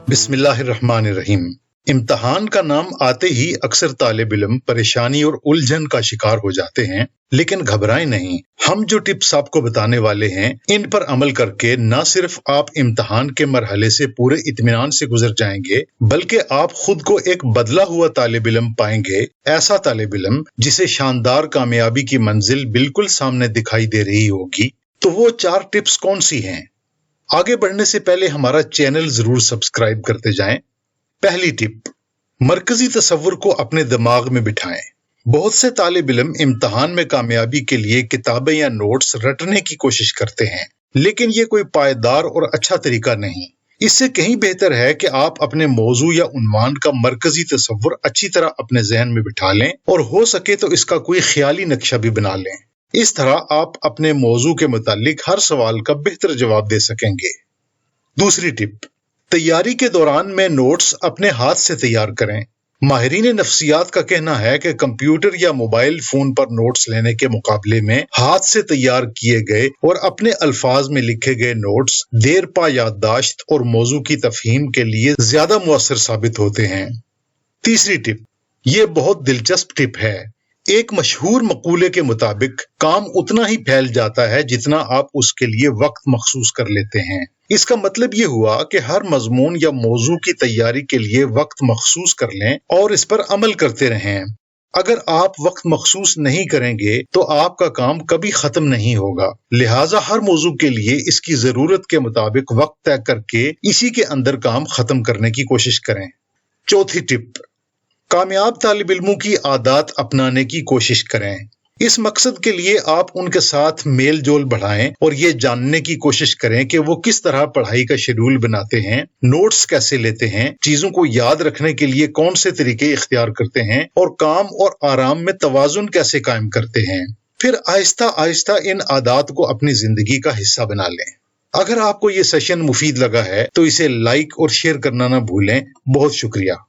बिस्मिल्लाहिर्रहमानिर्रहीम। इम्तिहान का नाम आते ही अक्सर तालिब इल्म परेशानी और उलझन का शिकार हो जाते हैं, लेकिन घबराएं नहीं। हम जो टिप्स आपको बताने वाले हैं, इन पर अमल करके न सिर्फ आप इम्तिहान के मरहले से पूरे इत्मीनान से गुजर जाएंगे, बल्कि आप खुद को एक बदला हुआ तालिब इल्म पाएंगे। ऐसा तालिब इल्म जिसे शानदार कामयाबी की मंजिल बिल्कुल सामने दिखाई दे रही होगी। तो वो 4 टिप्स कौन सी हैं? आगे बढ़ने से पहले हमारा चैनल जरूर सब्सक्राइब करते जाएं। पहली टिप, मरकजी तसव्वुर को अपने दिमाग में बिठाएं। बहुत से तालिब इल्म इम्तिहान में कामयाबी के लिए किताबें या नोट्स रटने की कोशिश करते हैं, लेकिन ये कोई पायदार और अच्छा तरीका नहीं। इससे कहीं बेहतर है कि आप अपने मौजू या उन्वान का मरकजी तसव्वुर अच्छी तरह अपने जहन में बिठा लें और हो सके तो इसका कोई ख्याली नक्शा भी बना लें। इस तरह आप अपने मौजू के मुतालिक हर सवाल का बेहतर जवाब दे सकेंगे। दूसरी टिप, तैयारी के दौरान में नोट्स अपने हाथ से तैयार करें। माहिरीन नफ्सियात का कहना है कि कंप्यूटर या मोबाइल फोन पर नोट्स लेने के मुकाबले में हाथ से तैयार किए गए और अपने अल्फाज में लिखे गए नोट्स देर पा याददाश्त और मौजू की तफहीम के लिए ज्यादा मुअस्सर साबित होते हैं। तीसरी टिप, ये बहुत दिलचस्प टिप है। एक मशहूर मकूले के मुताबिक काम उतना ही फैल जाता है जितना आप उसके लिए वक्त मखसूस कर लेते हैं। इसका मतलब ये हुआ कि हर मजमून या मौजू की तैयारी के लिए वक्त मखसूस कर लें और इस पर अमल करते रहें। अगर आप वक्त मखसूस नहीं करेंगे तो आपका काम कभी खत्म नहीं होगा। लिहाजा हर मौजू के लिए इसकी जरूरत के मुताबिक वक्त तय करके इसी के अंदर काम खत्म करने की कोशिश करें। चौथी टिप, कामयाब तालिब इल्मों की आदत अपनाने की कोशिश करें। इस मकसद के लिए आप उनके साथ मेल जोल बढ़ाएं और ये जानने की कोशिश करें कि वो किस तरह पढ़ाई का शेड्यूल बनाते हैं, नोट्स कैसे लेते हैं, चीजों को याद रखने के लिए कौन से तरीके इख्तियार करते हैं और काम और आराम में तवाजुन कैसे कायम करते हैं। फिर आहिस्ता आहिस्ता इन आदत को अपनी जिंदगी का हिस्सा बना लें। अगर आपको ये सेशन मुफीद लगा है तो इसे लाइक और शेयर करना ना भूलें। बहुत शुक्रिया।